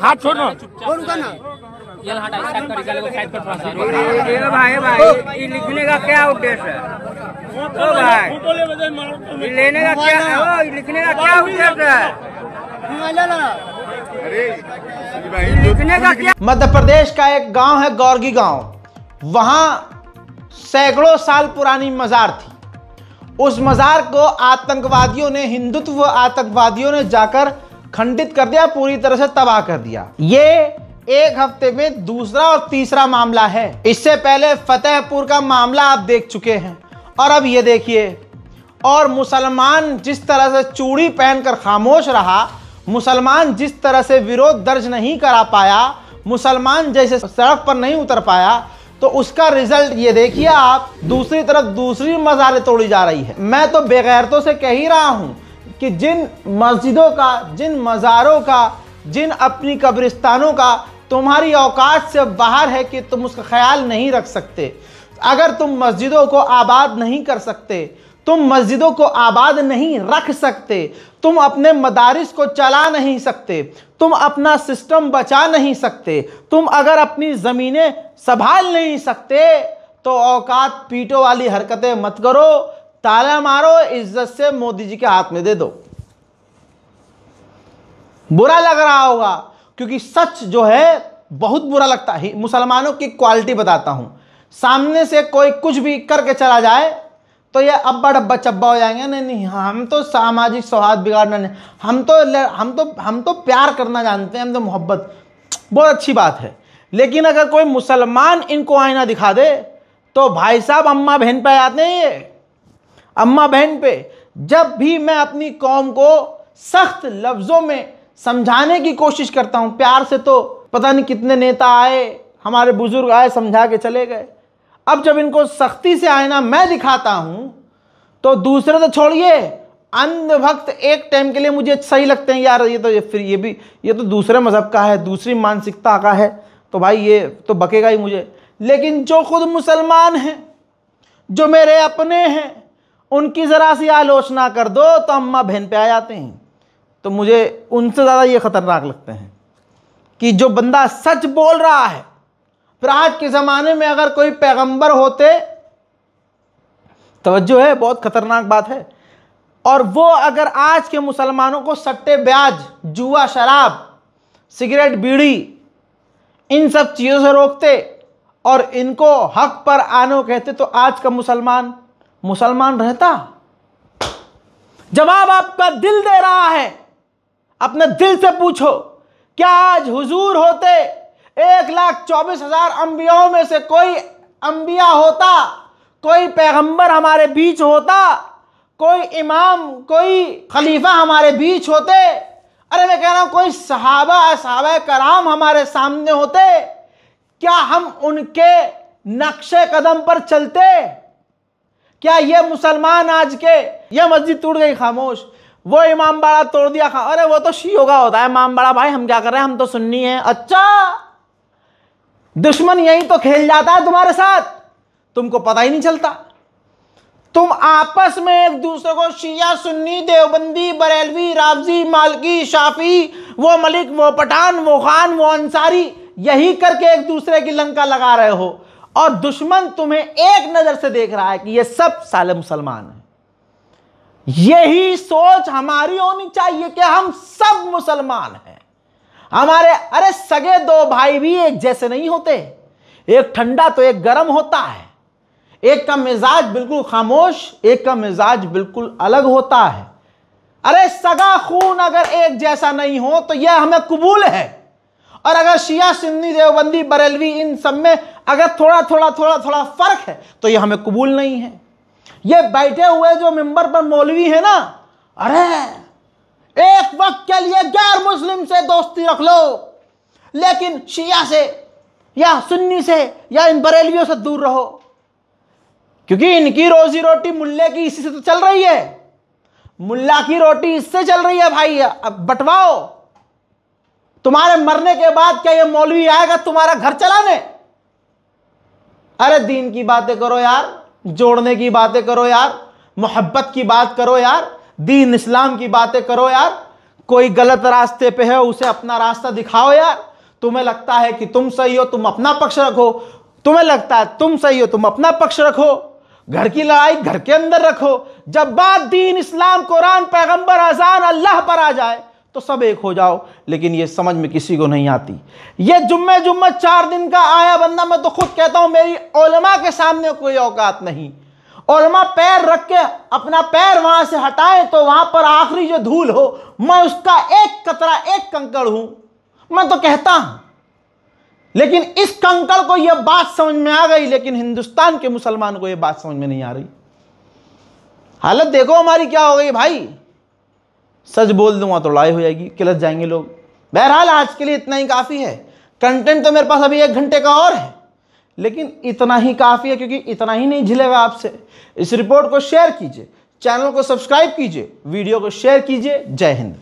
हाथ छोड़ो। भाई ये लिखने का क्या उद्देश्य है? ओ भाई ये लेने का क्या, लिखने का क्या उद्देश्य है? लिखने का क्या? मध्य प्रदेश का एक गांव है गौरगी गांव, वहां सैकड़ों साल पुरानी मजार थी। उस मजार को आतंकवादियों ने, हिंदुत्व आतंकवादियों ने जाकर खंडित कर दिया, पूरी तरह से तबाह कर दिया। ये एक हफ्ते में दूसरा और तीसरा मामला है। इससे पहले फतेहपुर का मामला आप देख चुके हैं, और अब ये देखिए। और मुसलमान जिस तरह से चूड़ी पहनकर खामोश रहा, मुसलमान जिस तरह से विरोध दर्ज नहीं करा पाया, मुसलमान जैसे सड़क पर नहीं उतर पाया, तो उसका रिजल्ट ये देखिए आप। दूसरी तरफ दूसरी मज़ारें तोड़ी जा रही है। मैं तो बेगैरतों से कह ही रहा हूं कि जिन मस्जिदों का, जिन मज़ारों का, जिन अपनी कब्रिस्तानों का तुम्हारी औकात से बाहर है कि तुम उसका ख्याल नहीं रख सकते, अगर तुम मस्जिदों को आबाद नहीं कर सकते, तुम मस्जिदों को आबाद नहीं रख सकते, तुम अपने मदारिस को चला नहीं सकते, तुम अपना सिस्टम बचा नहीं सकते, तुम अगर अपनी ज़मीनें संभाल नहीं सकते, तो औकात पीटो वाली हरकतें मत करो, ताला मारो, इज्जत से मोदी जी के हाथ में दे दो। बुरा लग रहा होगा, क्योंकि सच जो है बहुत बुरा लगता है। मुसलमानों की क्वालिटी बताता हूं, सामने से कोई कुछ भी करके चला जाए तो ये अब्बा डब्बा चब्बा हो जाएंगे। नहीं नहीं, हम तो सामाजिक सौहार्द बिगाड़ना नहीं, हम तो प्यार करना जानते हैं, हम तो मोहब्बत, बहुत अच्छी बात है। लेकिन अगर कोई मुसलमान इनको आईना दिखा दे तो भाई साहब अम्मा बहन पे आते हैं ये, अम्मा बहन पे। जब भी मैं अपनी कौम को सख्त लफ्ज़ों में समझाने की कोशिश करता हूँ, प्यार से, तो पता नहीं कितने नेता आए, हमारे बुजुर्ग आए, समझा के चले गए। अब जब इनको सख्ती से आईना मैं दिखाता हूं तो दूसरे तो छोड़िए, अंधभक्त एक टाइम के लिए मुझे सही लगते हैं, यार ये तो दूसरे मजहब का है, दूसरी मानसिकता का है, तो भाई ये तो बकेगा ही मुझे। लेकिन जो खुद मुसलमान हैं, जो मेरे अपने हैं, उनकी ज़रा सी आलोचना कर दो तो अम्मा बहन पे आ जाते हैं। तो मुझे उनसे ज़्यादा ये ख़तरनाक लगते हैं कि जो बंदा सच बोल रहा है। फिर आज के ज़माने में अगर कोई पैगंबर होते, तवज्जो है, बहुत खतरनाक बात है, और वो अगर आज के मुसलमानों को सट्टे ब्याज, जुआ, शराब, सिगरेट, बीड़ी, इन सब चीज़ों से रोकते और इनको हक पर आने को कहते, तो आज का मुसलमान रहता। जवाब आपका दिल दे रहा है, अपने दिल से पूछो, क्या आज हुजूर होते 1,24,000 अंबियाओं में से कोई अंबिया होता, कोई पैगंबर हमारे बीच होता, कोई इमाम, कोई खलीफा हमारे बीच होते? अरे मैं कह रहा हूं कोई सहाबा कराम हमारे सामने होते, क्या हम उनके नक्शे कदम पर चलते? क्या ये मुसलमान आज के, ये मस्जिद टूट गई खामोश, वो इमाम बाड़ा तोड़ दिया, अरे वो तो शियों का होता है इमाम बाड़ा, भाई हम क्या कर रहे हैं, हम तो सुन्नी हैं। अच्छा, दुश्मन यही तो खेल जाता है तुम्हारे साथ, तुमको पता ही नहीं चलता। तुम आपस में एक दूसरे को शिया, सुन्नी, देवबंदी, बरेलवी, रावजी, मालकी, शाफी, वो मलिक, वो पठान, वो खान, वो अंसारी, यही करके एक दूसरे की लंका लगा रहे हो, और दुश्मन तुम्हें एक नजर से देख रहा है कि ये सब साले मुसलमान हैं। यही सोच हमारी होनी चाहिए कि हम सब मुसलमान हैं। हमारे, अरे सगे दो भाई भी एक जैसे नहीं होते, एक ठंडा तो एक गर्म होता है, एक का मिजाज बिल्कुल खामोश, एक का मिजाज बिल्कुल अलग होता है। अरे सगा खून अगर एक जैसा नहीं हो तो यह हमें कबूल है, और अगर शिया, सुन्नी, देवबंदी, बरेलवी, इन सब में अगर थोड़ा थोड़ा फर्क है तो यह हमें कबूल नहीं है। ये बैठे हुए जो मिंबर पर मौलवी है ना, अरे एक वक्त के लिए गैर मुस्लिम से दोस्ती रख लो, लेकिन शिया से या सुन्नी से या इन बरेलवियों से दूर रहो, क्योंकि इनकी रोजी रोटी मुल्ले की इसी से तो चल रही है, मुल्ला की रोटी इससे चल रही है भाई। अब बंटवाओ, तुम्हारे मरने के बाद क्या ये मौलवी आएगा तुम्हारा घर चलाने? अरे दीन की बातें करो यार, जोड़ने की बातें करो यार, मोहब्बत की बात करो यार, दीन इस्लाम की बातें करो यार। कोई गलत रास्ते पे है उसे अपना रास्ता दिखाओ यार। तुम्हें लगता है कि तुम सही हो, तुम अपना पक्ष रखो। तुम्हें लगता है तुम सही हो, तुम अपना पक्ष रखो। घर की लड़ाई घर के अंदर रखो। जब बात दीन इस्लाम कुरान पैगंबर अजान अल्लाह पर आ जाए तो सब एक हो जाओ। लेकिन ये समझ में किसी को नहीं आती। ये जुम्मे 4 दिन का आया बंदा, मैं तो खुद कहता हूं मेरी उलमा के सामने कोई औकात नहीं। उलमा पैर रख के अपना पैर वहां से हटाए तो वहां पर आखिरी जो धूल हो, मैं उसका एक कतरा, एक कंकड़ हूं, मैं तो कहता हूं। लेकिन इस कंकड़ को यह बात समझ में आ गई, लेकिन हिंदुस्तान के मुसलमान को यह बात समझ में नहीं आ रही। हालत देखो हमारी क्या हो गई भाई। सच बोल दूंगा तो लड़ाई हो जाएगी, किलस जाएंगे लोग। बहरहाल आज के लिए इतना ही काफी है। कंटेंट तो मेरे पास अभी 1 घंटे का और है, लेकिन इतना ही काफी है, क्योंकि इतना ही नहीं झिलेगा आपसे। इस रिपोर्ट को शेयर कीजिए, चैनल को सब्सक्राइब कीजिए, वीडियो को शेयर कीजिए। जय हिंद।